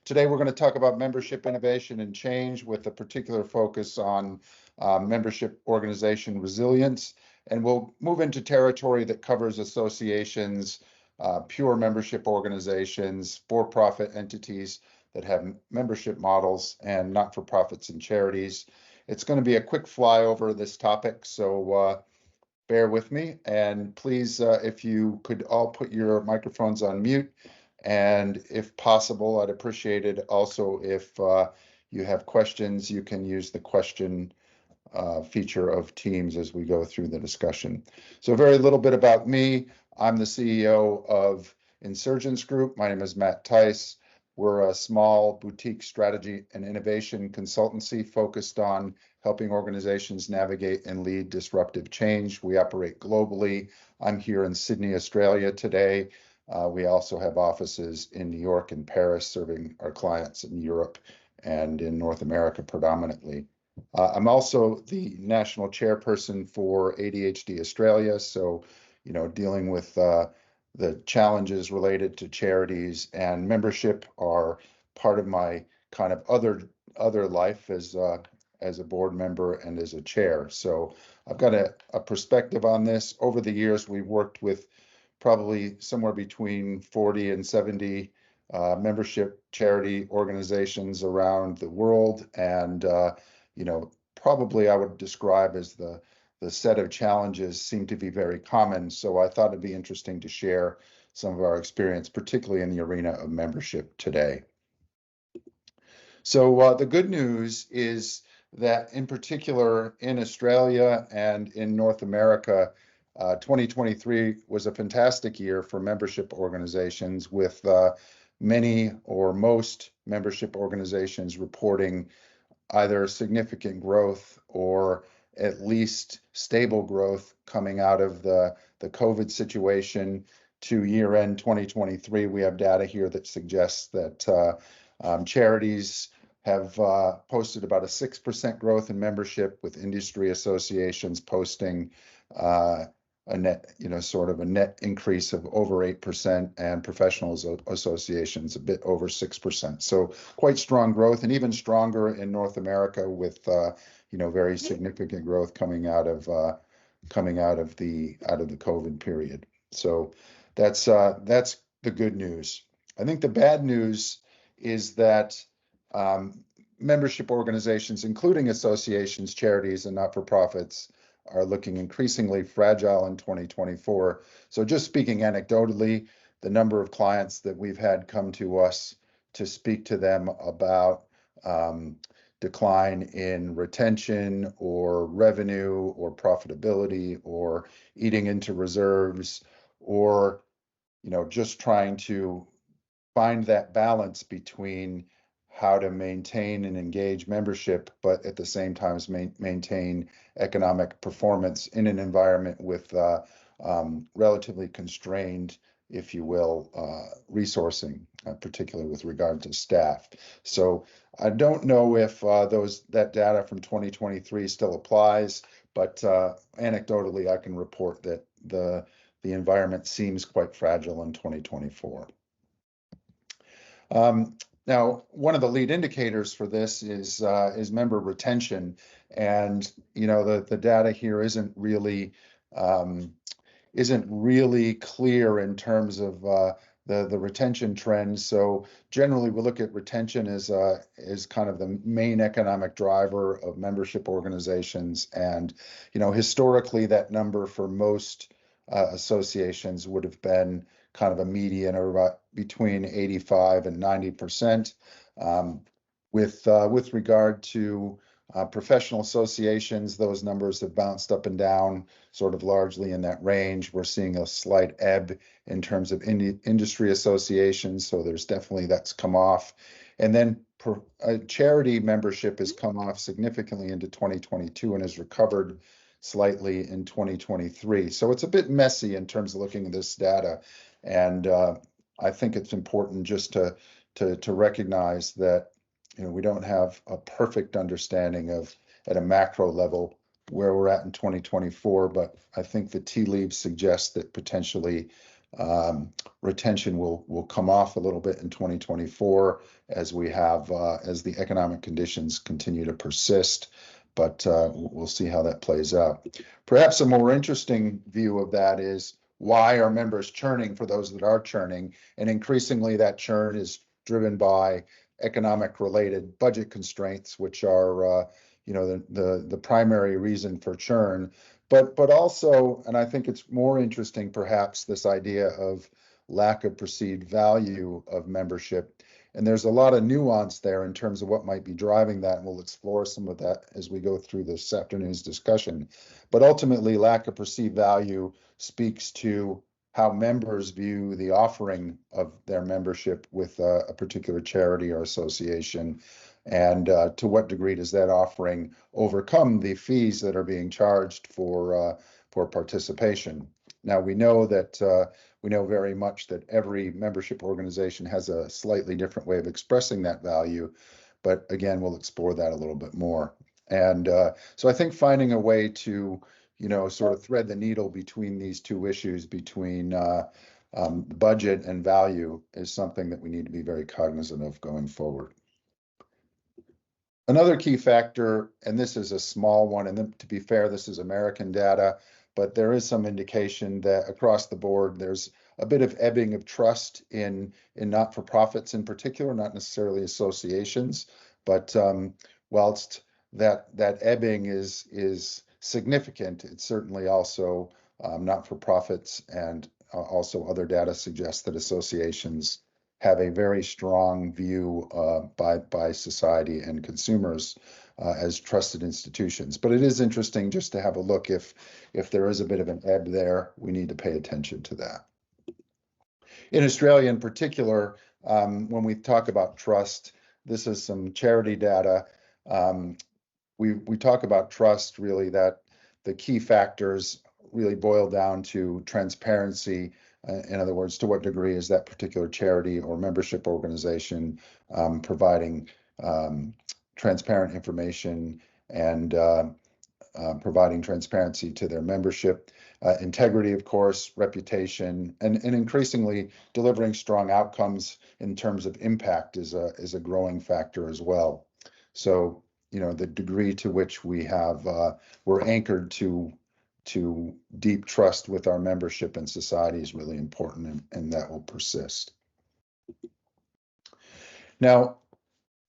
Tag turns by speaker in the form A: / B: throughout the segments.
A: Today, we're going to talk about membership innovation and change with a particular focus on membership organization resilience. And we'll move into territory that covers associations, pure membership organizations, for-profit entities that have membership models, and not-for-profits and charities. It's going to be a quick flyover of this topic, so bear with me. And please, if you could all put your microphones on mute. And if possible, I'd appreciate it also if you have questions, you can use the question feature of Teams as we go through the discussion. So very little bit about me. I'm the CEO of Insurgence Group. My name is Matt Tice. We're a small boutique strategy and innovation consultancy focused on helping organizations navigate and lead disruptive change. We operate globally. I'm here in Sydney, Australia today. We also have offices in New York and Paris, serving our clients in Europe and in North America predominantly. I'm also the national chairperson for ADHD Australia, so dealing with the challenges related to charities and membership are part of my kind of other life as a board member and as a chair. So I've got a perspective on this. Over the years, we've worked with probably somewhere between 40 and 70 membership charity organizations around the world, and probably I would describe as the set of challenges seem to be very common. So I thought it'd be interesting to share some of our experience, particularly in the arena of membership today. So the good news is that in particular in Australia and in North America, 2023 was a fantastic year for membership organizations, with many or most membership organizations reporting either significant growth or at least stable growth coming out of the COVID situation. To year end 2023, we have data here that suggests that charities have posted about a 6% growth in membership, with industry associations posting a net, sort of a net increase of over 8%, and professional associations a bit over 6%. So quite strong growth, and even stronger in North America, with very significant growth coming out of the COVID period. So that's the good news. I think the bad news is that membership organizations, including associations, charities, and not-for-profits, are looking increasingly fragile in 2024. So just speaking anecdotally, the number of clients that we've had come to us to speak to them about decline in retention or revenue or profitability or eating into reserves, or just trying to find that balance between how to maintain and engage membership, but at the same time maintain economic performance in an environment with relatively constrained, if you will, resourcing, particularly with regard to staff. So I don't know if that data from 2023 still applies, but anecdotally, I can report that the environment seems quite fragile in 2024. Now, one of the lead indicators for this is member retention, and the data here isn't really clear in terms of the retention trends. So generally, we look at retention as kind of the main economic driver of membership organizations, and historically, that number for most associations would have been kind of a median or about between 85 and 90%. With regard to professional associations, those numbers have bounced up and down, sort of largely in that range. We're seeing a slight ebb in terms of industry associations, so there's definitely that's come off. And then charity membership has come off significantly into 2022 and has recovered slightly in 2023. So it's a bit messy in terms of looking at this data. And I think it's important just to recognize that we don't have a perfect understanding of, at a macro level, where we're at in 2024. But I think the tea leaves suggest that potentially Retention will come off a little bit in 2024 as we have as the economic conditions continue to persist, but we'll see how that plays out. Perhaps a more interesting view of that is why are members churning for those that are churning, and increasingly that churn is driven by economic related budget constraints, which are the primary reason for churn. But also, and I think it's more interesting, perhaps, this idea of lack of perceived value of membership. And there's a lot of nuance there in terms of what might be driving that, and we'll explore some of that as we go through this afternoon's discussion. But ultimately, lack of perceived value speaks to how members view the offering of their membership with a particular charity or association, and to what degree does that offering overcome the fees that are being charged for participation. Now, we know very much that every membership organization has a slightly different way of expressing that value, but again, we'll explore that a little bit more. And so I think finding a way to sort of thread the needle between these two issues, between budget and value, is something that we need to be very cognizant of going forward. Another key factor, and this is a small one, and to be fair, this is American data, but there is some indication that across the board, there's a bit of ebbing of trust in not-for-profits in particular, not necessarily associations, but whilst that ebbing is significant, it's certainly also not-for-profits, and also other data suggests that associations have a very strong view by society and consumers as trusted institutions. But it is interesting just to have a look if there is a bit of an ebb there, we need to pay attention to that. In Australia in particular, when we talk about trust, this is some charity data. We talk about trust, really, that the key factors really boil down to transparency. In other words, to what degree is that particular charity or membership organization providing transparent information and providing transparency to their membership. Integrity, of course, reputation, and increasingly delivering strong outcomes in terms of impact is a growing factor as well. So, the degree to which we're anchored to deep trust with our membership and society is really important, and that will persist. Now,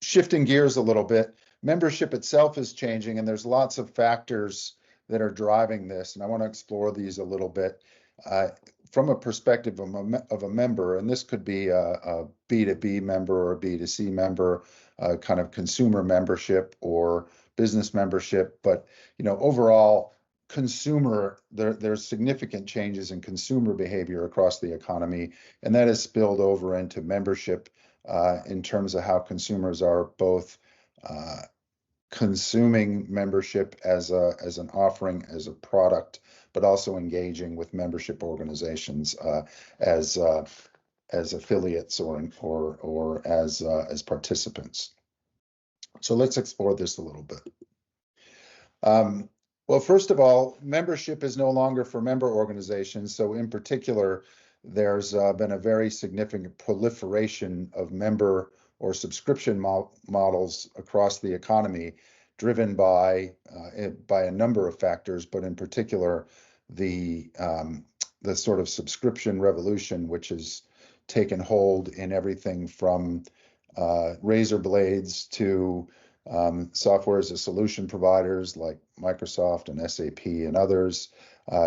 A: shifting gears a little bit, membership itself is changing, and there's lots of factors that are driving this, and I want to explore these a little bit from a perspective of a member, and this could be a B2B member or a B2C member, kind of consumer membership or business membership, but overall, there's significant changes in consumer behavior across the economy, and that has spilled over into membership in terms of how consumers are both consuming membership as an offering, as a product, but also engaging with membership organizations as affiliates or as participants. So let's explore this a little bit. Well, first of all, membership is no longer for member organizations. So in particular, there's been a very significant proliferation of member or subscription models across the economy, driven by a number of factors, but in particular, the sort of subscription revolution, which has taken hold in everything from razor blades to software as a solution providers like Microsoft and SAP and others,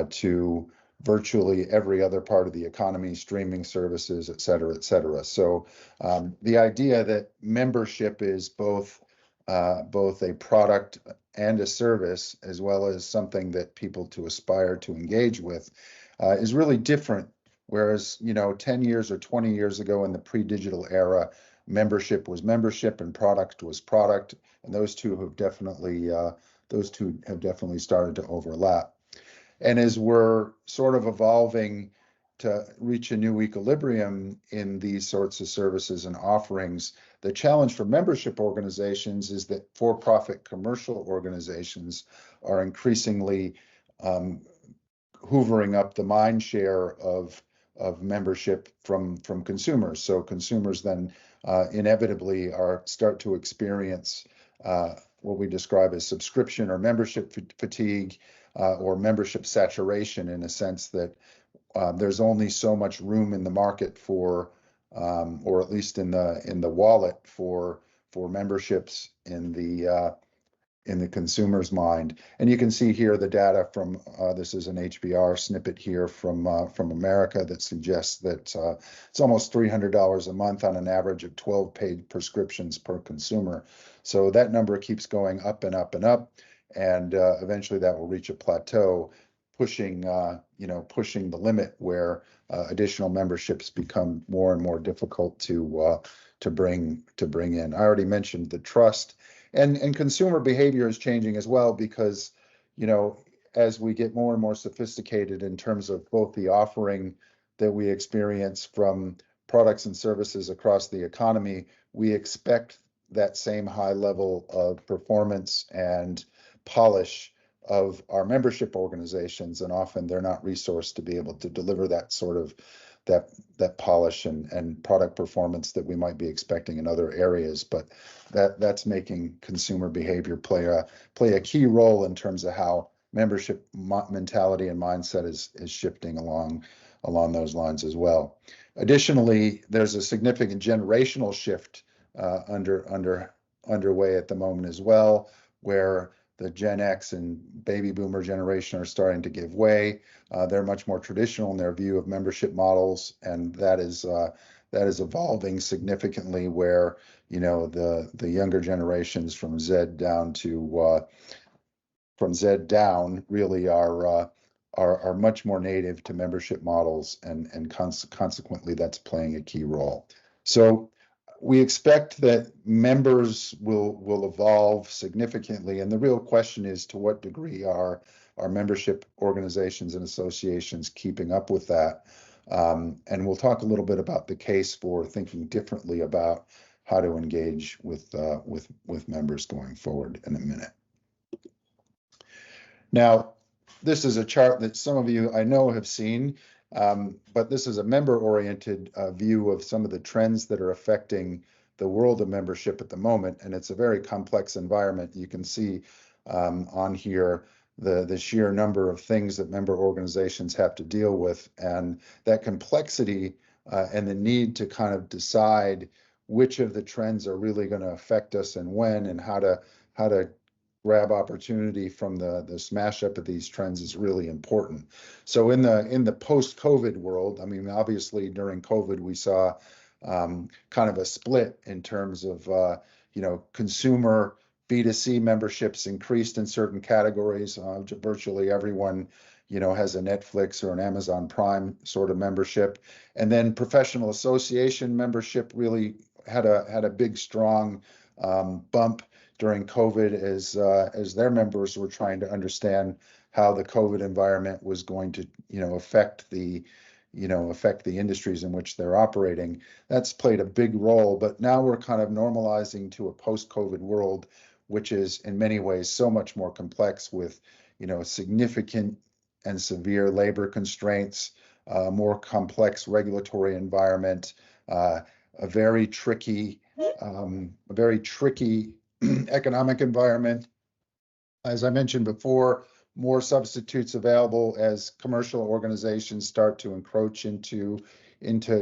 A: to virtually every other part of the economy, streaming services, et cetera, et cetera. So the idea that membership is both a product and a service, as well as something that people to aspire to engage with, is really different. Whereas, 10 years or 20 years ago in the pre-digital era, membership was membership and product was product, and those two have definitely started to overlap. And as we're sort of evolving to reach a new equilibrium in these sorts of services and offerings, the challenge for membership organizations is that for-profit commercial organizations are increasingly hoovering up the mind share of of membership from consumers. So consumers then inevitably start to experience what we describe as subscription or membership fatigue, or membership saturation, in a sense that there's only so much room in the market for, or at least in the wallet for memberships in the consumer's mind. And you can see here the data from this is an HBR snippet here from America that suggests that it's almost $300 a month on an average of 12 paid prescriptions per consumer. So that number keeps going up and up and up, and eventually that will reach a plateau, pushing pushing the limit where additional memberships become more and more difficult to bring in. I already mentioned the trust. And consumer behavior is changing as well, because, as we get more and more sophisticated in terms of both the offering that we experience from products and services across the economy, we expect that same high level of performance and polish of our membership organizations, and often they're not resourced to be able to deliver that sort of that polish and product performance that we might be expecting in other areas. But that's making consumer behavior play a key role in terms of how membership mentality and mindset is shifting along those lines as well. Additionally, there's a significant generational shift underway at the moment as well, where the Gen X and baby boomer generation are starting to give way. They're much more traditional in their view of membership models, and that is evolving significantly, where the younger generations from Z down really are much more native to membership models, and consequently that's playing a key role. So we expect that members will evolve significantly, and the real question is, to what degree are our membership organizations and associations keeping up with that? And we'll talk a little bit about the case for thinking differently about how to engage with members going forward in a minute. Now, this is a chart that some of you I know have seen, but this is a member-oriented view of some of the trends that are affecting the world of membership at the moment, and it's a very complex environment. You can see on here the sheer number of things that member organizations have to deal with, and that complexity and the need to kind of decide which of the trends are really going to affect us and when, and how to grab opportunity from the smash up of these trends is really important. So in the post-COVID world, I mean, obviously during COVID we saw kind of a split in terms of consumer B2C memberships increased in certain categories. Virtually everyone has a Netflix or an Amazon Prime sort of membership, and then professional association membership really had a big strong bump during COVID as their members were trying to understand how the COVID environment was going to affect the industries in which they're operating. That's played a big role, but now we're kind of normalizing to a post-COVID world, which is in many ways so much more complex, with significant and severe labor constraints, more complex regulatory environment, a very tricky economic environment. As I mentioned before, more substitutes available as commercial organizations start to encroach into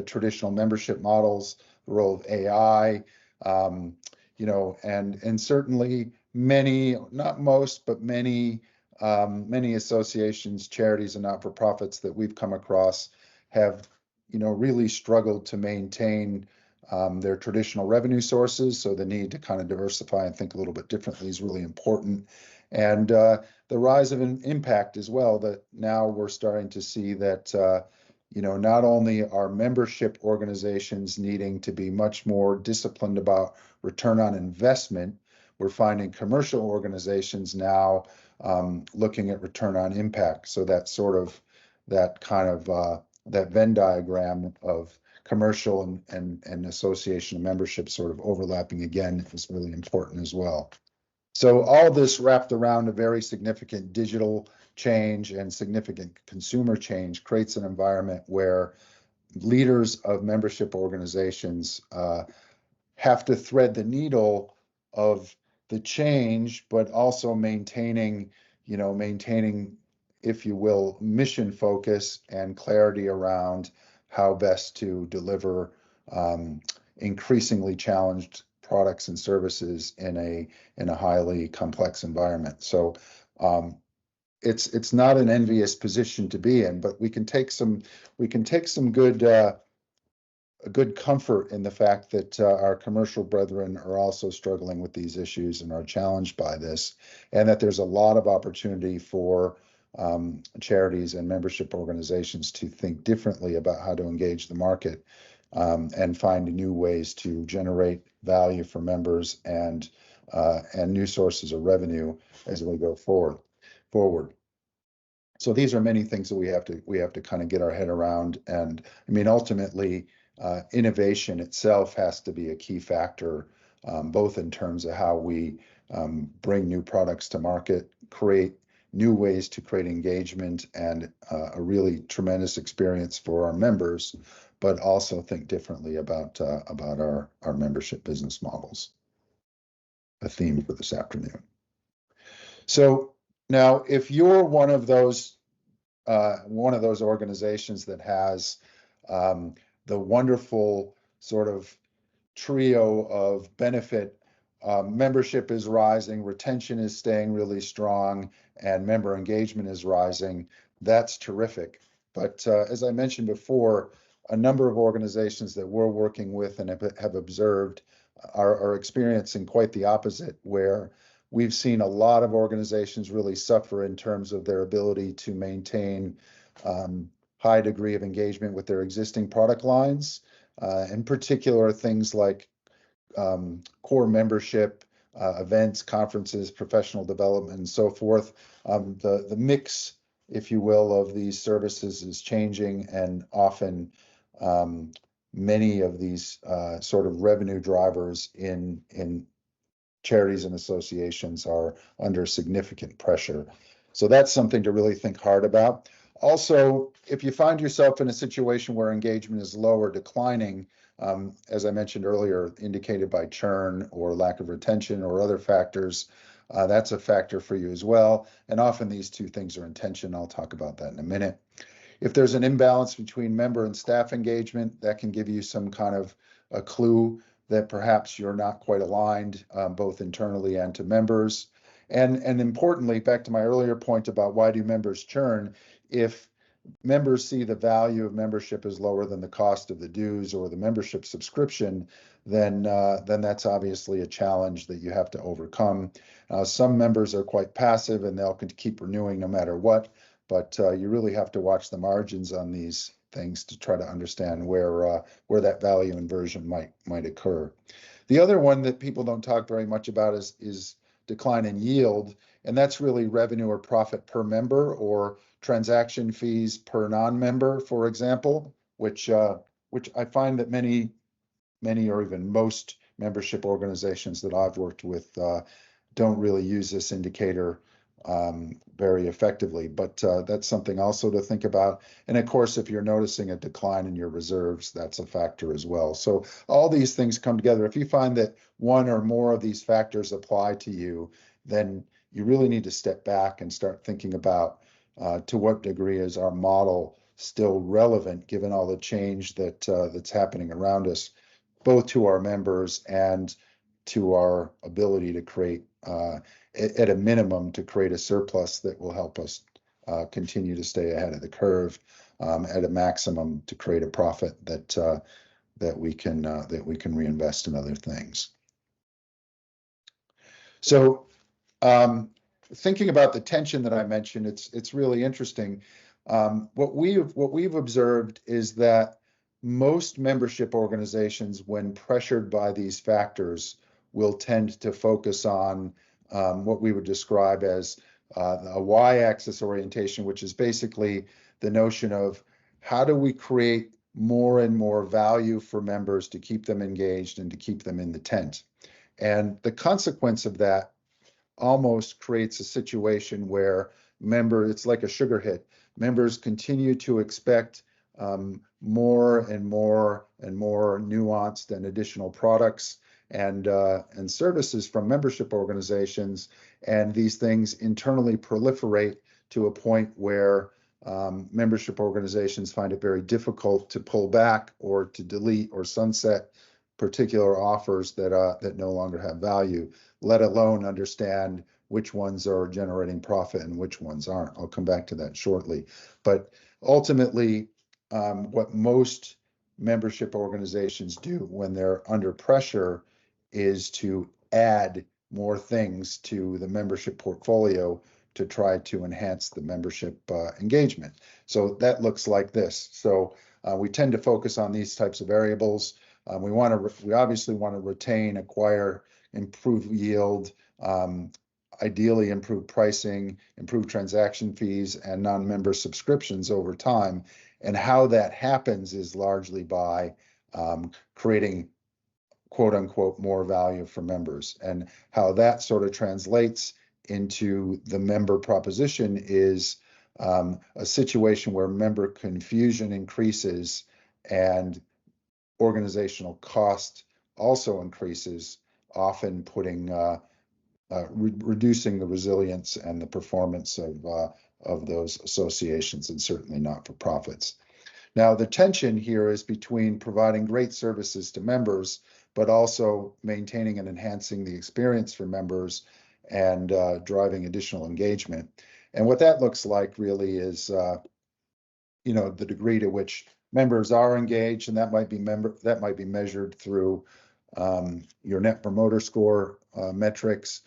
A: traditional membership models, the role of AI, and certainly many, not most, but many associations, charities, and not-for-profits that we've come across have really struggled to maintain their traditional revenue sources. So the need to kind of diversify and think a little bit differently is really important. And the rise of an impact as well, that now we're starting to see that not only are membership organizations needing to be much more disciplined about return on investment, we're finding commercial organizations now looking at return on impact. So that Venn diagram of commercial and association membership sort of overlapping again is really important as well. So all this wrapped around a very significant digital change and significant consumer change creates an environment where leaders of membership organizations have to thread the needle of the change, but also maintaining, if you will, mission focus and clarity around how best to deliver increasingly challenged products and services in a highly complex environment. So it's not an envious position to be in, but we can take some good comfort in the fact that our commercial brethren are also struggling with these issues and are challenged by this, and that there's a lot of opportunity for charities and membership organizations to think differently about how to engage the market and find new ways to generate value for members and new sources of revenue as we go forward. So these are many things that we have to kind of get our head around. And I mean, ultimately, innovation itself has to be a key factor, both in terms of how we bring new products to market, create new ways to create engagement and a really tremendous experience for our members, but also think differently about our membership business models. A theme for this afternoon. So now, if you're one of those organizations that has the wonderful sort of trio of benefit, membership is rising, retention is staying really strong, and member engagement is rising, that's terrific. But as I mentioned before, a number of organizations that we're working with and have observed are experiencing quite the opposite, where we've seen a lot of organizations really suffer in terms of their ability to maintain high degree of engagement with their existing product lines, in particular things like core membership, events, conferences, professional development, and so forth. The mix, if you will, of these services is changing, and often many of these sort of revenue drivers in charities and associations are under significant pressure. So that's something to really think hard about. Also, if you find yourself in a situation where engagement is low or declining, as I mentioned earlier, indicated by churn or lack of retention or other factors, that's a factor for you as well. And often these two things are in tension. I'll talk about that in a minute. If there's an imbalance between member and staff engagement, that can give you some kind of a clue that perhaps you're not quite aligned, both internally and to members. And importantly, back to my earlier point about why do members churn, if members see the value of membership is lower than the cost of the dues or the membership subscription, then that's obviously a challenge that you have to overcome. Some members are quite passive and they'll keep renewing no matter what, but you really have to watch the margins on these things to try to understand where that value inversion might occur. The other one that people don't talk very much about is decline in yield, and that's really revenue or profit per member or transaction fees per non-member, for example, which I find that many or even most membership organizations that I've worked with don't really use this indicator very effectively, but that's something also to think about. And of course, if you're noticing a decline in your reserves, that's a factor as well. So all these things come together. If you find that one or more of these factors apply to you, then you really need to step back and start thinking about to what degree is our model still relevant given all the change that's happening around us, both to our members and to our ability to create at a minimum to create a surplus that will help us continue to stay ahead of the curve, at a maximum to create a profit that we can reinvest in other things. So thinking about the tension that I mentioned, it's really interesting. What we've observed is that most membership organizations, when pressured by these factors, will tend to focus on what we would describe as a y-axis orientation, which is basically the notion of how do we create more and more value for members to keep them engaged and to keep them in the tent. And the consequence of that almost creates a situation where it's like a sugar hit. Members continue to expect more and more and more nuanced and additional products and services from membership organizations, and these things internally proliferate to a point where membership organizations find it very difficult to pull back or to delete or sunset particular offers that no longer have value, let alone understand which ones are generating profit and which ones aren't. I'll come back to that shortly. But ultimately, what most membership organizations do when they're under pressure is to add more things to the membership portfolio to try to enhance the membership engagement. So that looks like this. So we tend to focus on these types of variables. We obviously want to retain, acquire, improve yield, ideally improve pricing, improve transaction fees, and non-member subscriptions over time. And how that happens is largely by creating quote unquote more value for members. And how that sort of translates into the member proposition is a situation where member confusion increases and organizational cost also increases, often reducing the resilience and the performance of those associations, and certainly not-for-profits. Now, the tension here is between providing great services to members, but also maintaining and enhancing the experience for members and driving additional engagement. And what that looks like really is, the degree to which members are engaged, and that might be measured through your Net Promoter Score metrics.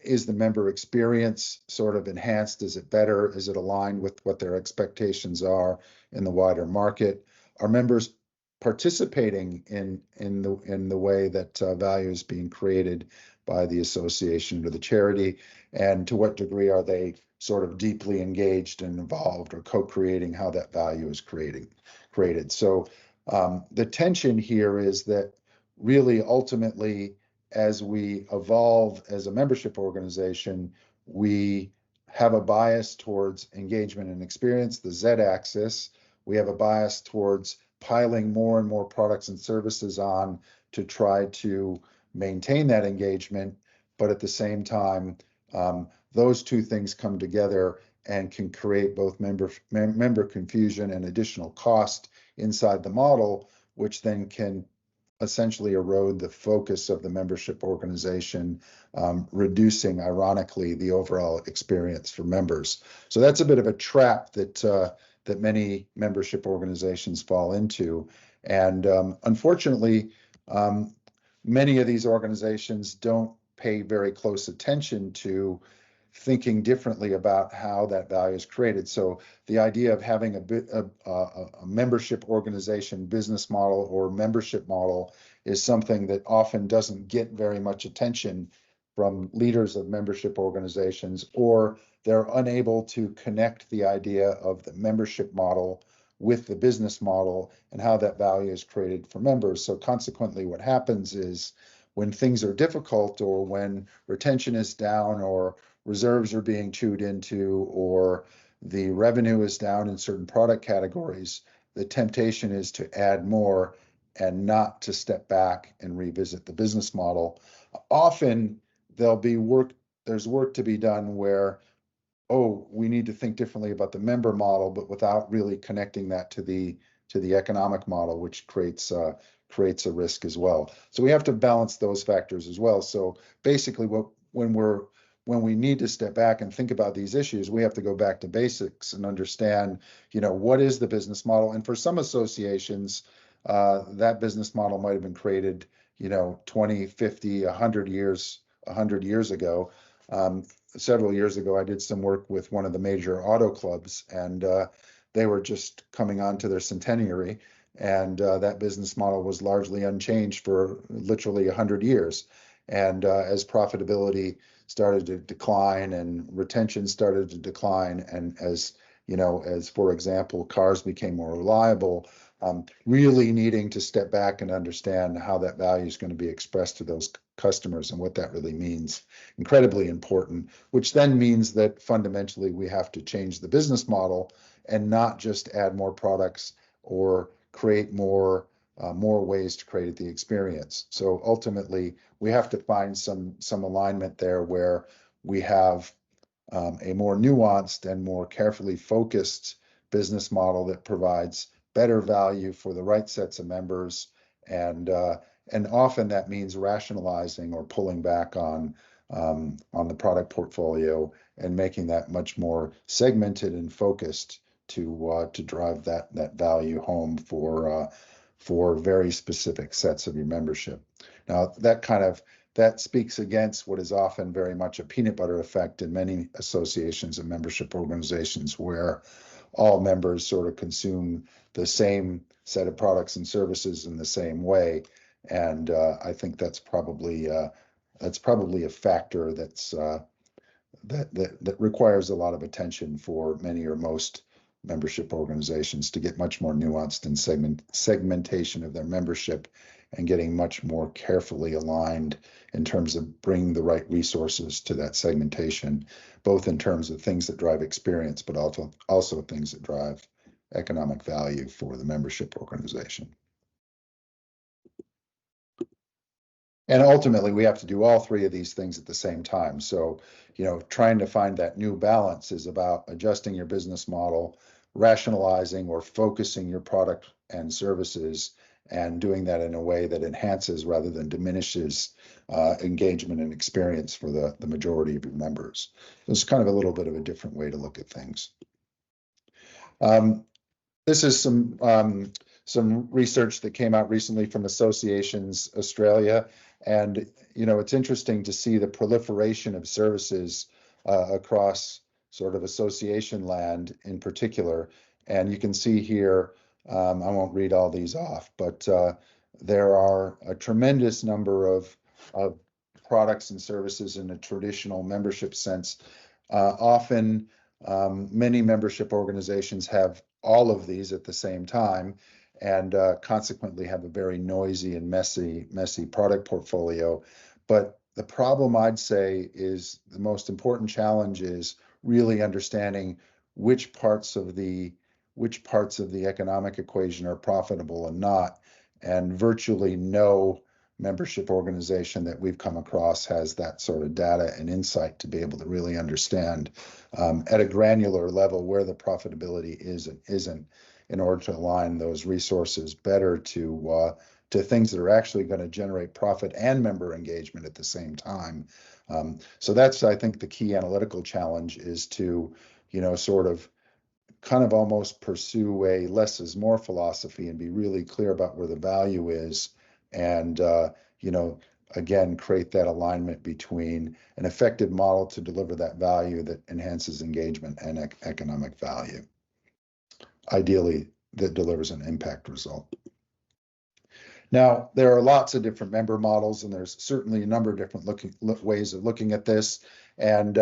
A: Is the member experience sort of enhanced? Is it better? Is it aligned with what their expectations are in the wider market? Are members participating in the way that value is being created by the association or the charity? And to what degree are they sort of deeply engaged and involved or co-creating how that value is created? So the tension here is that really ultimately, as we evolve as a membership organization, we have a bias towards engagement and experience, the Z-axis. We have a bias towards piling more and more products and services on to try to maintain that engagement. But at the same time, those two things come together and can create both member confusion and additional cost inside the model, which then can essentially erode the focus of the membership organization, reducing, ironically, the overall experience for members. So that's a bit of a trap that many membership organizations fall into. And unfortunately, many of these organizations don't pay very close attention to thinking differently about how that value is created. So the idea of having a membership organization business model or membership model is something that often doesn't get very much attention from leaders of membership organizations, or they're unable to connect the idea of the membership model with the business model and how that value is created for members. So consequently, what happens is when things are difficult, or when retention is down, or reserves are being chewed into, or the revenue is down in certain product categories, the temptation is to add more and not to step back and revisit the business model. Often there's work to be done where, we need to think differently about the member model, but without really connecting that to the economic model, which creates a risk as well. So we have to balance those factors as well. So basically, when we need to step back and think about these issues, we have to go back to basics and understand, what is the business model? And for some associations, that business model might have been created, 20, 50, 100 years ago. Several years ago, I did some work with one of the major auto clubs, and they were just coming on to their centenary, and that business model was largely unchanged for literally 100 years. And as profitability started to decline and retention started to decline, and as for example, cars became more reliable, really needing to step back and understand how that value is going to be expressed to those customers and what that really means. Incredibly important, which then means that fundamentally we have to change the business model and not just add more products or create more ways to create the experience. So ultimately, we have to find some alignment there where we have a more nuanced and more carefully focused business model that provides better value for the right sets of members, and often that means rationalizing or pulling back on the product portfolio and making that much more segmented and focused to drive that value home for very specific sets of your membership. Now that speaks against what is often very much a peanut butter effect in many associations and membership organizations, where all members sort of consume the same set of products and services in the same way. And I think that's probably a factor that requires a lot of attention for many or most membership organizations to get much more nuanced in segmentation of their membership and getting much more carefully aligned in terms of bringing the right resources to that segmentation, both in terms of things that drive experience, but also things that drive economic value for the membership organization. And ultimately, we have to do all three of these things at the same time. So, trying to find that new balance is about adjusting your business model, rationalizing or focusing your product and services, and doing that in a way that enhances rather than diminishes engagement and experience for the majority of your members. It's kind of a little bit of a different way to look at things. This is some research that came out recently from Associations Australia. And, it's interesting to see the proliferation of services across sort of association land in particular. And you can see here, I won't read all these off, but there are a tremendous number of products and services in a traditional membership sense. Often, many membership organizations have all of these at the same time, and consequently have a very noisy and messy product portfolio. But the problem, I'd say, is the most important challenge is really understanding which parts of the economic equation are profitable and not. And virtually no membership organization that we've come across has that sort of data and insight to be able to really understand at a granular level where the profitability is and isn't, in order to align those resources better to things that are actually going to generate profit and member engagement at the same time. So that's, I think, the key analytical challenge is to, sort of kind of almost pursue a less is more philosophy and be really clear about where the value is, and again, create that alignment between an effective model to deliver that value that enhances engagement and economic value. Ideally, that delivers an impact result. Now, there are lots of different member models, and there's certainly a number of different ways of looking at this. And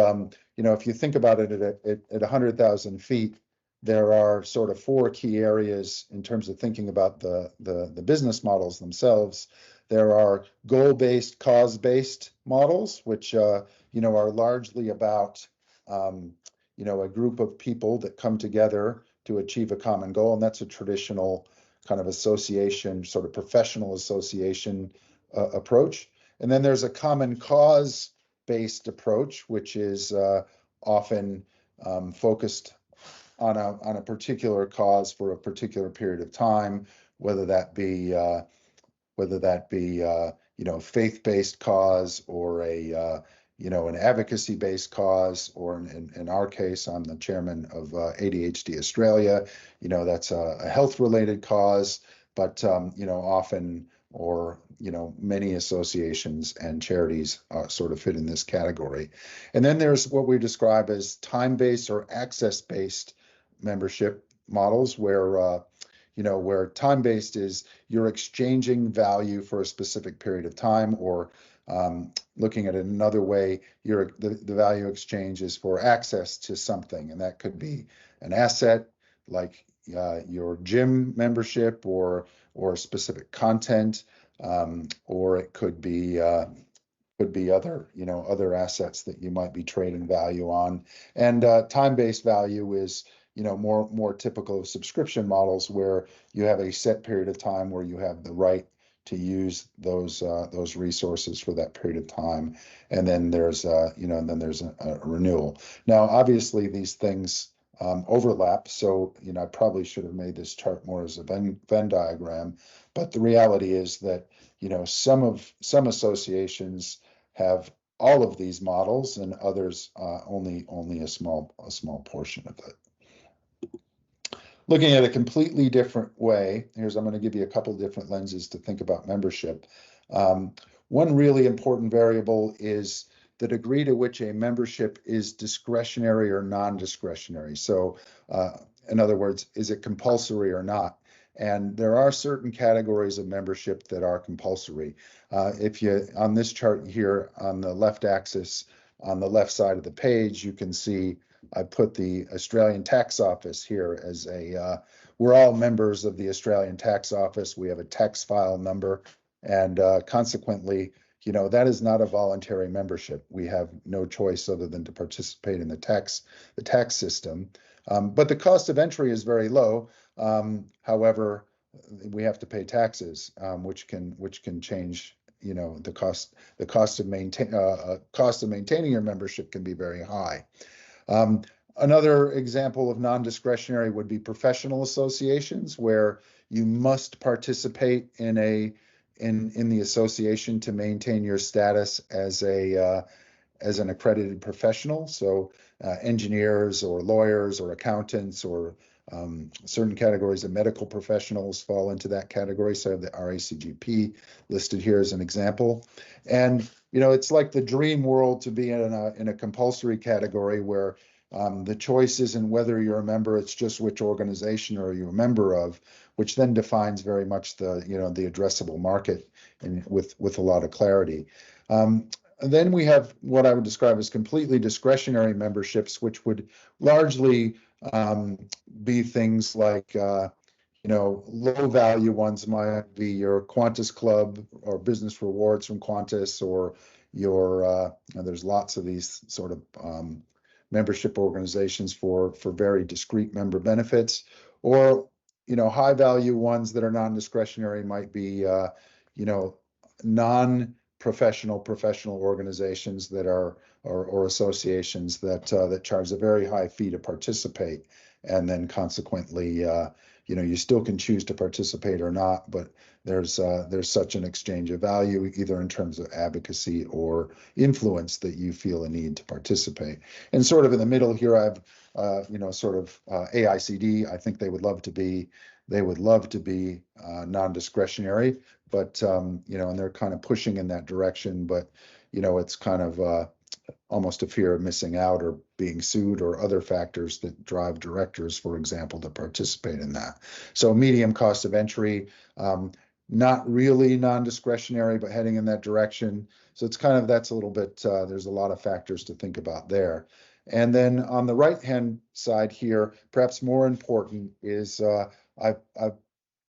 A: if you think about it at 100,000 feet, there are sort of four key areas in terms of thinking about the business models themselves. There are goal-based, cause-based models, which are largely about a group of people that come together to achieve a common goal, and that's a traditional kind of association, sort of professional association approach. And then there's a common cause-based approach, which is often focused on a particular cause for a particular period of time, whether that be faith-based cause or an advocacy-based cause, or in our case, I'm the chairman of ADHD Australia. That's a health-related cause, but often, or many associations and charities sort of fit in this category. And then there's what we describe as time-based or access-based membership models, where time-based is you're exchanging value for a specific period of time, or looking at it another way, the value exchange is for access to something, and that could be an asset like your gym membership or specific content, or it could be other assets that you might be trading value on. And time-based value is more typical of subscription models where you have a set period of time where you have the right to use those resources for that period of time, and then there's a renewal. Now, obviously, these things overlap, so I probably should have made this chart more as a Venn diagram, but the reality is that some associations have all of these models, and others only a small portion of it. Looking at a completely different way, I'm going to give you a couple different lenses to think about membership. One really important variable is the degree to which a membership is discretionary or non-discretionary. So, in other words, is it compulsory or not? And there are certain categories of membership that are compulsory. If you, on this chart here on the left axis, on the left side of the page, you can see I put the Australian Tax Office here as we're all members of the Australian Tax Office. We have a tax file number, and consequently, that is not a voluntary membership. We have no choice other than to participate in the tax system. But the cost of entry is very low. However, we have to pay taxes, which can change. The cost of maintaining your membership can be very high. Another example of non-discretionary would be professional associations, where you must participate in the association to maintain your status as an accredited professional. So engineers or lawyers or accountants or certain categories of medical professionals fall into that category. So I have the RACGP listed here as an example. And it's like the dream world to be in a compulsory category where the choice isn't whether you're a member, it's just which organization are you a member of, which then defines very much the addressable market with a lot of clarity. And then we have what I would describe as completely discretionary memberships, which would largely be things like low value ones might be your Qantas Club or business rewards from Qantas, or there's lots of these sort of membership organizations for very discrete member benefits, or high value ones that are non-discretionary might be non-professional organizations that are or associations that charge a very high fee to participate, and then consequently you still can choose to participate or not, but there's such an exchange of value, either in terms of advocacy or influence, that you feel a need to participate. And sort of in the middle here, I have AICD. I think they would love to be non-discretionary, but and they're kind of pushing in that direction, but it's kind of almost a fear of missing out or being sued or other factors that drive directors, for example, to participate in that. So medium cost of entry, not really non-discretionary, but heading in that direction. So it's kind of, that's a little bit, there's a lot of factors to think about there. And then on the right-hand side here, perhaps more important is I've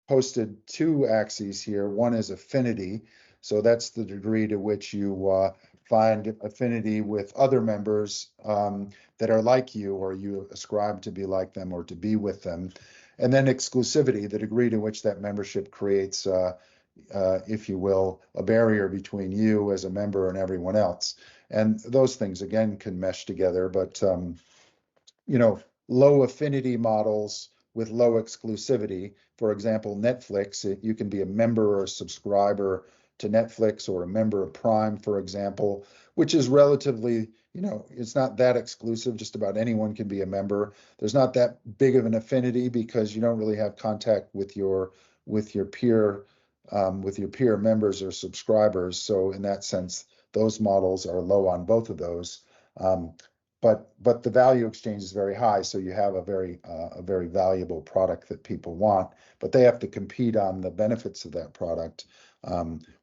A: posted two axes here. One is affinity. So that's the degree to which you find affinity with other members that are like you, or you ascribe to be like them or to be with them. And then exclusivity, the degree to which that membership creates, if you will, a barrier between you as a member and everyone else. And those things, again, can mesh together, but low affinity models with low exclusivity. For example, Netflix, you can be a member or a subscriber to Netflix, or a member of Prime, for example, which is relatively, it's not that exclusive. Just about anyone can be a member. There's not that big of an affinity because you don't really have contact with your peer members or subscribers. So in that sense, those models are low on both of those. But the value exchange is very high, so you have a very valuable product that people want, but they have to compete on the benefits of that product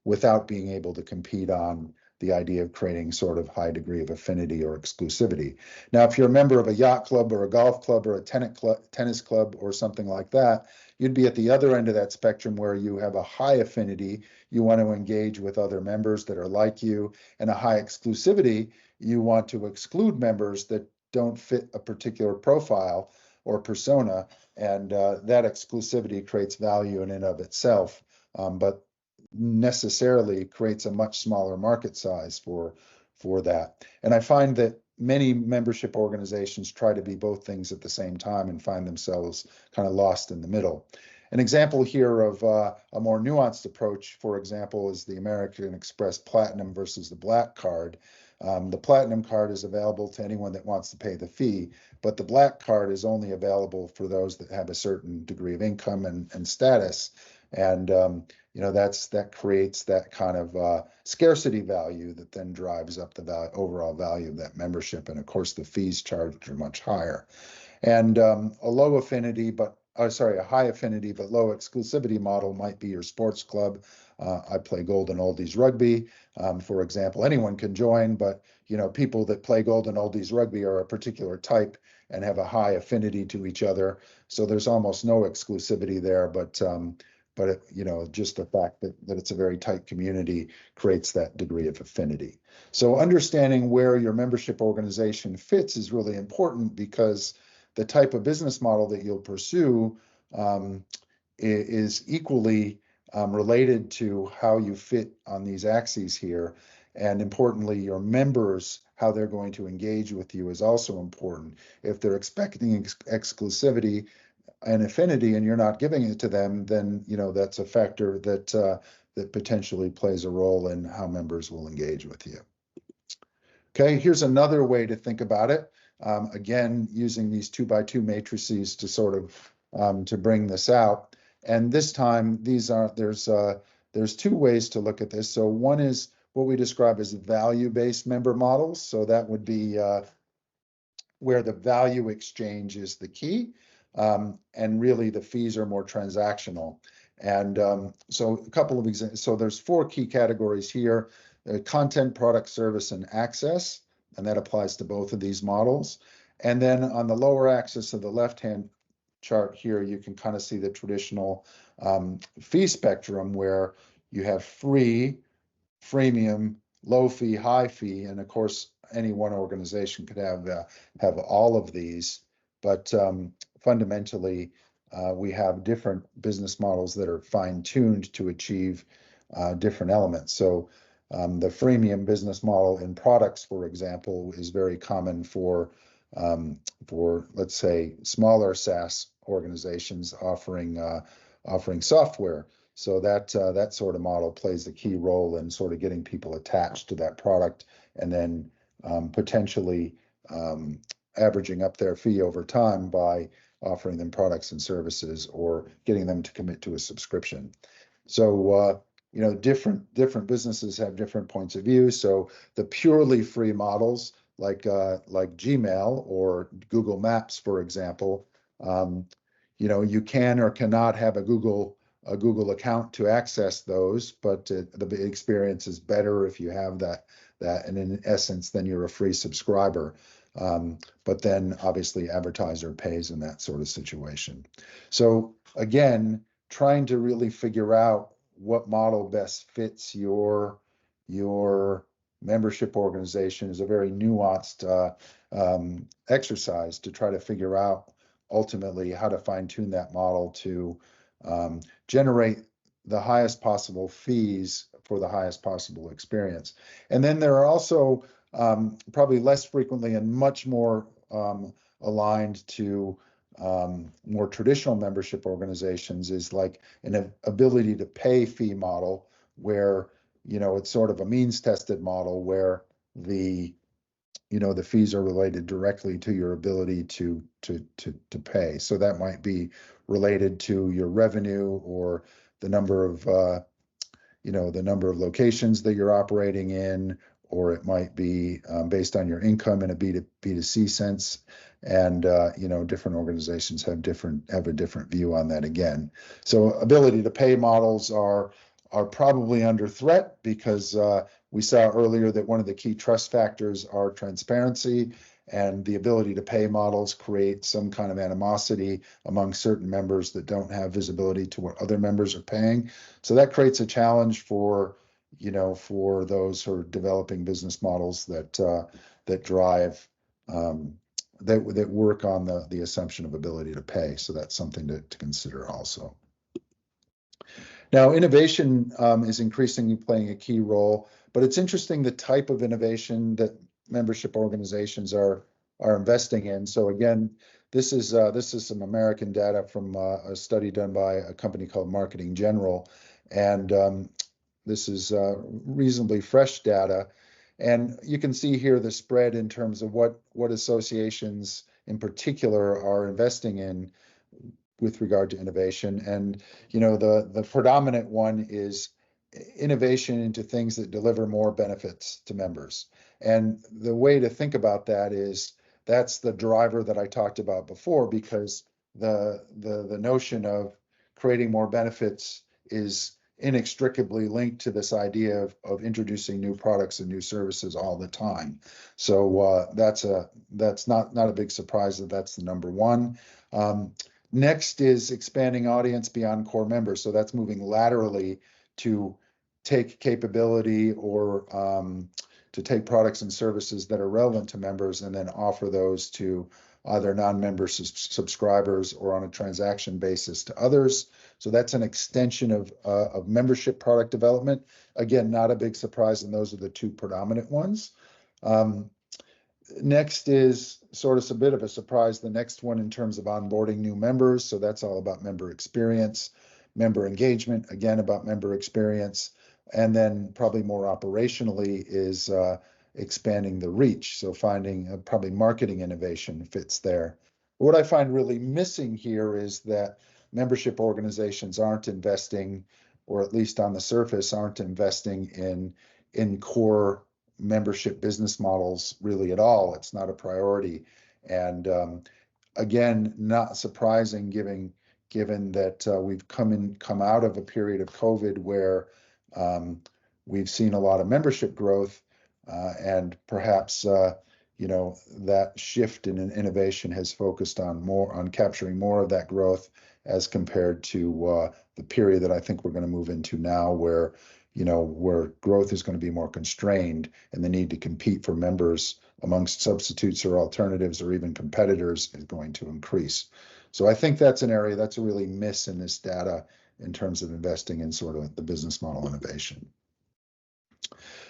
A: without being able to compete on the idea of creating sort of high degree of affinity or exclusivity. Now, if you're a member of a yacht club or a golf club or a tennis club or something like that, you'd be at the other end of that spectrum where you have a high affinity. You want to engage with other members that are like you, and a high exclusivity. You want to exclude members that don't fit a particular profile. or persona, and that exclusivity creates value in and of itself, but necessarily creates a much smaller market size for that. And I find that many membership organizations try to be both things at the same time and find themselves kind of lost in the middle. An example here of a more nuanced approach, for example, is the American Express Platinum versus the Black Card. The Platinum Card is available to anyone that wants to pay the fee, but the Black Card is only available for those that have a certain degree of income and status. And that creates that kind of scarcity value that then drives up the overall value of that membership. And of course, the fees charged are much higher. And a high affinity but low exclusivity model might be your sports club. I play Golden Oldies Rugby, for example. Anyone can join, but people that play Golden Oldies Rugby are a particular type and have a high affinity to each other. So there's almost no exclusivity there, but just the fact that it's a very tight community creates that degree of affinity. So understanding where your membership organization fits is really important, because the type of business model that you'll pursue is equally related to how you fit on these axes here. And importantly, your members, how they're going to engage with you, is also important. If they're expecting exclusivity and affinity and you're not giving it to them, then that's a factor that potentially plays a role in how members will engage with you. Okay, here's another way to think about it. Again, using these 2x2 matrices to sort of to bring this out. And this time, there's two ways to look at this. So one is what we describe as value-based member models. So that would be where the value exchange is the key, and really the fees are more transactional. And so a couple of examples. So there's 4 key categories here: content, product, service, and access. And that applies to both of these models. And then on the lower axis of the left-hand chart here, you can kind of see the traditional fee spectrum, where you have free, freemium, low fee, high fee. And of course, any one organization could have all of these. But fundamentally, we have different business models that are fine-tuned to achieve different elements. So the freemium business model in products, for example, is very common for let's say smaller SaaS organizations offering software. So that sort of model plays a key role in sort of getting people attached to that product, and then potentially averaging up their fee over time by offering them products and services or getting them to commit to a subscription. So different businesses have different points of view. So the purely free models, like Gmail or Google Maps, for example, you can or cannot have a Google account to access those, but the experience is better if you have that, and in essence, then you're a free subscriber. But then obviously advertiser pays in that sort of situation. So again, trying to really figure out what model best fits your membership organization is a very nuanced exercise to try to figure out ultimately how to fine-tune that model to generate the highest possible fees for the highest possible experience. And then there are also probably less frequently and much more aligned to more traditional membership organizations is like an ability to pay fee model, where it's sort of a means tested model where the fees are related directly to your ability to pay. So that might be related to your revenue or the number of locations that you're operating in, or it might be based on your income in a B2C sense. And different organizations have a different view on that again. So ability to pay models are probably under threat, because we saw earlier that one of the key trust factors are transparency, and the ability to pay models create some kind of animosity among certain members that don't have visibility to what other members are paying. So that creates a challenge for those who are developing business models that drive that work on the assumption of ability to pay. So that's something to consider also. Now, innovation is increasingly playing a key role, but it's interesting the type of innovation that membership organizations are investing in. So again, this is some American data from a study done by a company called Marketing General, and this is reasonably fresh data. And you can see here the spread in terms of what associations in particular are investing in with regard to innovation. And the predominant one is innovation into things that deliver more benefits to members. And the way to think about that is that's the driver that I talked about before, because the notion of creating more benefits is inextricably linked to this idea of introducing new products and new services all the time. So that's not a big surprise that that's the number one. Next is expanding audience beyond core members. So that's moving laterally to take capability or to take products and services that are relevant to members and then offer those to either non-member subscribers or on a transaction basis to others. So that's an extension of membership product development. Again, not a big surprise, and those are the two predominant ones. Next is sort of a bit of a surprise, the next one in terms of onboarding new members. So that's all about member experience, member engagement, again, about member experience. And then probably more operationally is expanding the reach. So finding probably marketing innovation fits there. What I find really missing here is that membership organizations aren't investing, or at least on the surface, aren't investing in core membership business models really at all. It's not a priority. And again, not surprising given that we've come out of a period of COVID where we've seen a lot of membership growth, and perhaps that shift in innovation has focused on capturing more of that growth as compared to the period that I think we're going to move into now, where growth is going to be more constrained and the need to compete for members amongst substitutes or alternatives or even competitors is going to increase. So I think that's an area that's a really miss in this data in terms of investing in sort of the business model innovation.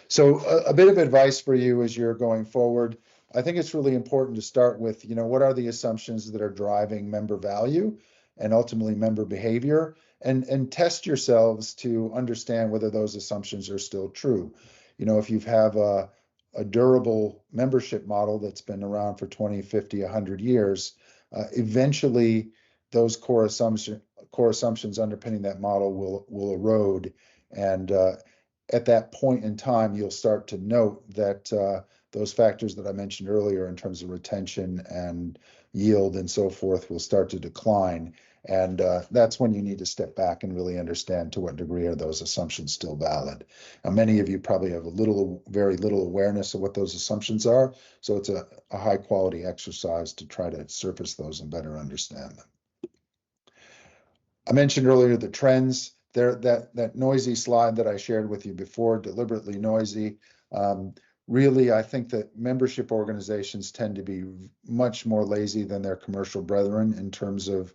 A: So a bit of advice for you as you're going forward. I think it's really important to start with, what are the assumptions that are driving member value and ultimately member behavior, and test yourselves to understand whether those assumptions are still true. If you have a durable membership model that's been around for 20, 50, 100 years, eventually those core assumptions underpinning that model will erode. And at that point in time, you'll start to note that those factors that I mentioned earlier in terms of retention and yield and so forth will start to decline. And that's when you need to step back and really understand to what degree are those assumptions still valid. Now, many of you probably have very little awareness of what those assumptions are. So it's a high quality exercise to try to surface those and better understand them. I mentioned earlier the trends. That noisy slide that I shared with you before, deliberately noisy. Really, I think that membership organizations tend to be much more lazy than their commercial brethren in terms of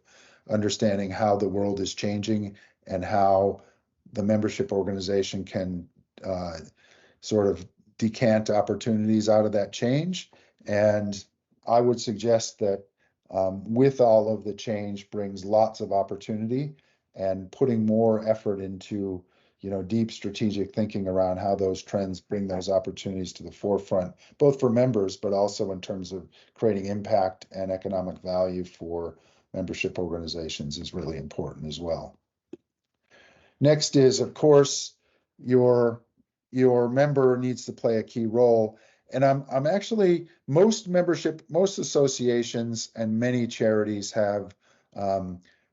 A: understanding how the world is changing and how the membership organization can sort of decant opportunities out of that change. And I would suggest that with all of the change brings lots of opportunity, and putting more effort into deep strategic thinking around how those trends bring those opportunities to the forefront, both for members, but also in terms of creating impact and economic value for membership organizations is really important as well. Next is, of course, your member needs to play a key role. And I'm actually, most associations and many charities have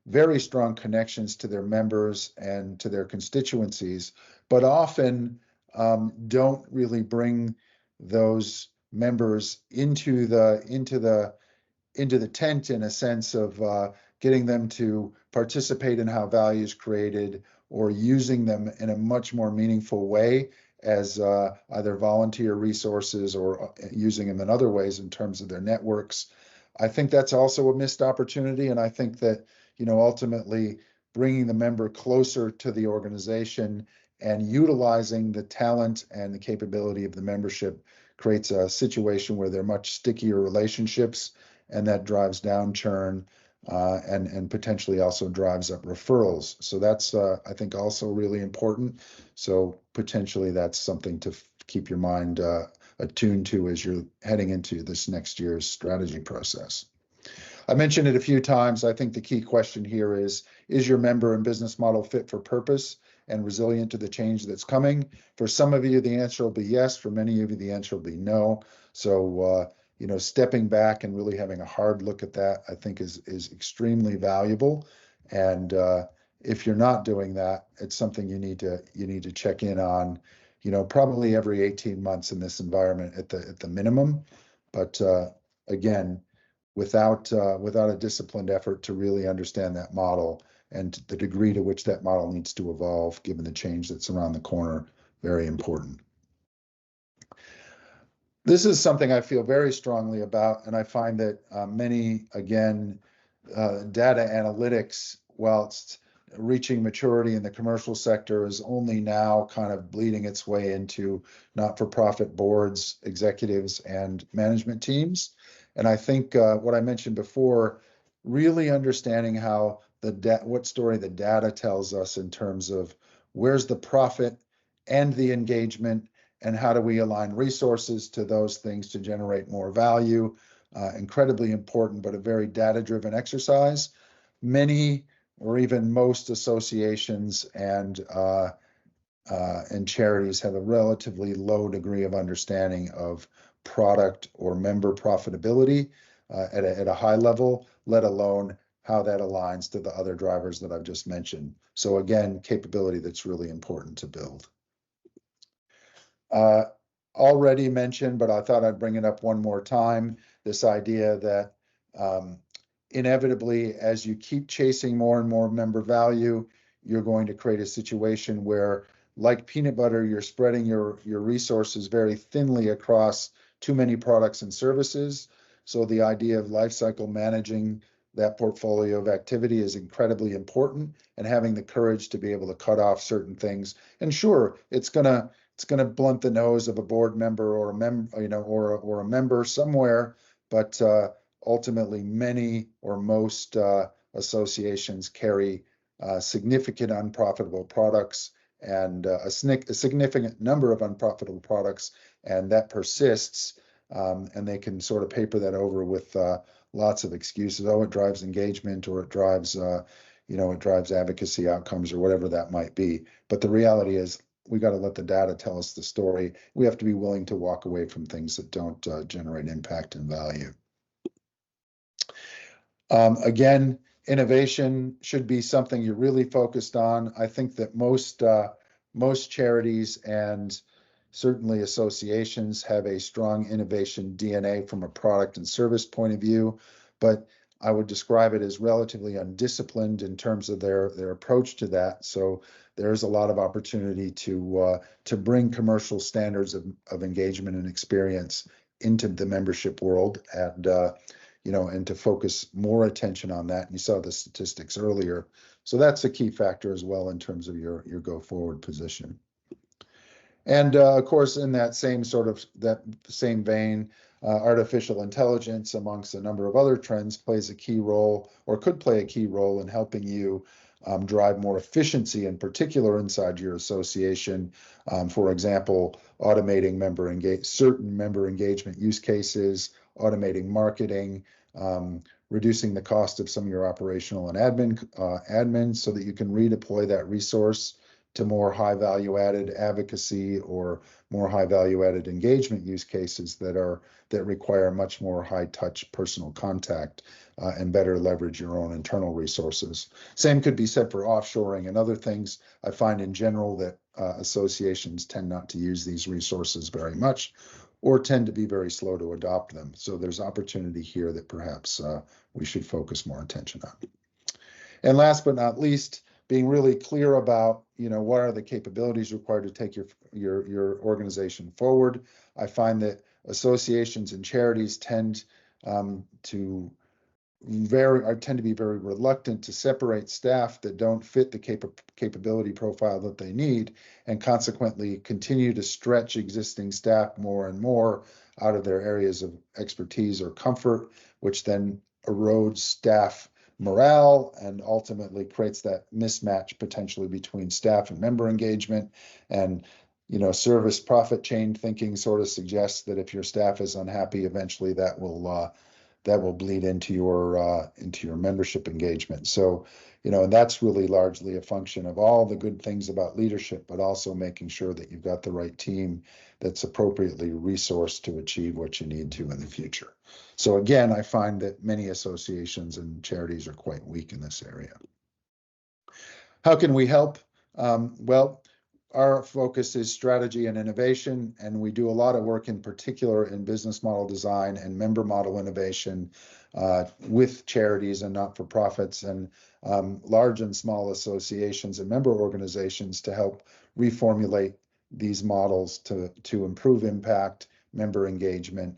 A: very strong connections to their members and to their constituencies, but often don't really bring those members into the tent in a sense of getting them to participate in how value is created, or using them in a much more meaningful way as either volunteer resources or using them in other ways in terms of their networks. I think that's also a missed opportunity, and I think that, ultimately bringing the member closer to the organization and utilizing the talent and the capability of the membership creates a situation where they're much stickier relationships, and that drives down churn, and potentially also drives up referrals. So that's, I think, also really important. So potentially that's something to keep your mind attuned to as you're heading into this next year's strategy process. I mentioned it a few times. I think the key question here is your member and business model fit for purpose and resilient to the change that's coming? For some of you, the answer will be yes. For many of you, the answer will be no. So, stepping back and really having a hard look at that, I think is extremely valuable. And if you're not doing that, it's something you need to check in on, probably every 18 months in this environment at the minimum. But again, without a disciplined effort to really understand that model and the degree to which that model needs to evolve, given the change that's around the corner, very important. This is something I feel very strongly about, and I find that many, again, data analytics, whilst reaching maturity in the commercial sector, is only now kind of bleeding its way into not-for-profit boards, executives, and management teams. And I think what I mentioned before, really understanding how what story the data tells us in terms of where's the profit and the engagement, and how do we align resources to those things to generate more value. Incredibly important, but a very data-driven exercise. Many or even most associations and charities have a relatively low degree of understanding of product or member profitability at a high level, let alone how that aligns to the other drivers that I've just mentioned. So again, capability that's really important to build. Already mentioned, but I thought I'd bring it up one more time, this idea that inevitably, as you keep chasing more and more member value, you're going to create a situation where, like peanut butter, you're spreading your resources very thinly across too many products and services. So the idea of life cycle managing that portfolio of activity is incredibly important, and having the courage to be able to cut off certain things. And sure, it's gonna blunt the nose of a board member or a member somewhere, but ultimately many or most associations carry significant unprofitable products, and a significant number of unprofitable products, and that persists, and they can sort of paper that over with lots of excuses. Oh, it drives engagement, or it drives advocacy outcomes, or whatever that might be. But the reality is, we got to let the data tell us the story. We have to be willing to walk away from things that don't generate impact and value. Again, innovation should be something you're really focused on. I think that most charities and certainly associations have a strong innovation DNA from a product and service point of view, but I would describe it as relatively undisciplined in terms of their approach to that. So there's a lot of opportunity to bring commercial standards of engagement and experience into the membership world, and and to focus more attention on that. And you saw the statistics earlier, so that's a key factor as well in terms of your go forward position. And of course, in that same vein, artificial intelligence, amongst a number of other trends, plays a key role, or could play a key role, in helping you drive more efficiency, in particular inside your association. For example, automating certain member engagement use cases, automating marketing, reducing the cost of some of your operational and admin, so that you can redeploy that resource to more high value added advocacy or more high value added engagement use cases that require much more high touch personal contact, and better leverage your own internal resources. Same could be said for offshoring and other things. I find in general that associations tend not to use these resources very much, or tend to be very slow to adopt them. So there's opportunity here that perhaps we should focus more attention on. And last but not least, being really clear about, what are the capabilities required to take your organization forward. I find that associations and charities tend I tend to be very reluctant to separate staff that don't fit the capability profile that they need, and consequently continue to stretch existing staff more and more out of their areas of expertise or comfort, which then erodes staff morale and ultimately creates that mismatch potentially between staff and member engagement. And service profit chain thinking sort of suggests that if your staff is unhappy, eventually that will bleed into your membership engagement. So, and that's really largely a function of all the good things about leadership, but also making sure that you've got the right team that's appropriately resourced to achieve what you need to in the future. So again, I find that many associations and charities are quite weak in this area. How can we help? Well, our focus is strategy and innovation, and we do a lot of work in particular in business model design and member model innovation with charities and not-for-profits and large and small associations and member organizations to help reformulate these models to improve impact, member engagement,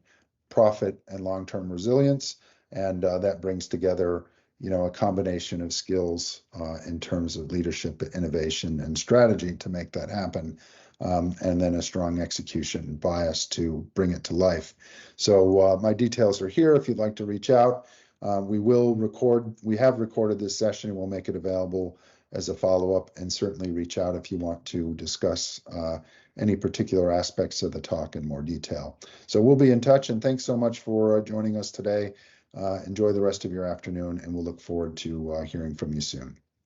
A: profit, and long-term resilience. And that brings together a combination of skills in terms of leadership, innovation, and strategy to make that happen, and then a strong execution bias to bring it to life. So my details are here if you'd like to reach out. We have recorded this session, and we'll make it available as a follow-up, and certainly reach out if you want to discuss any particular aspects of the talk in more detail. So we'll be in touch, and thanks so much for joining us today. Enjoy the rest of your afternoon, and we'll look forward to hearing from you soon.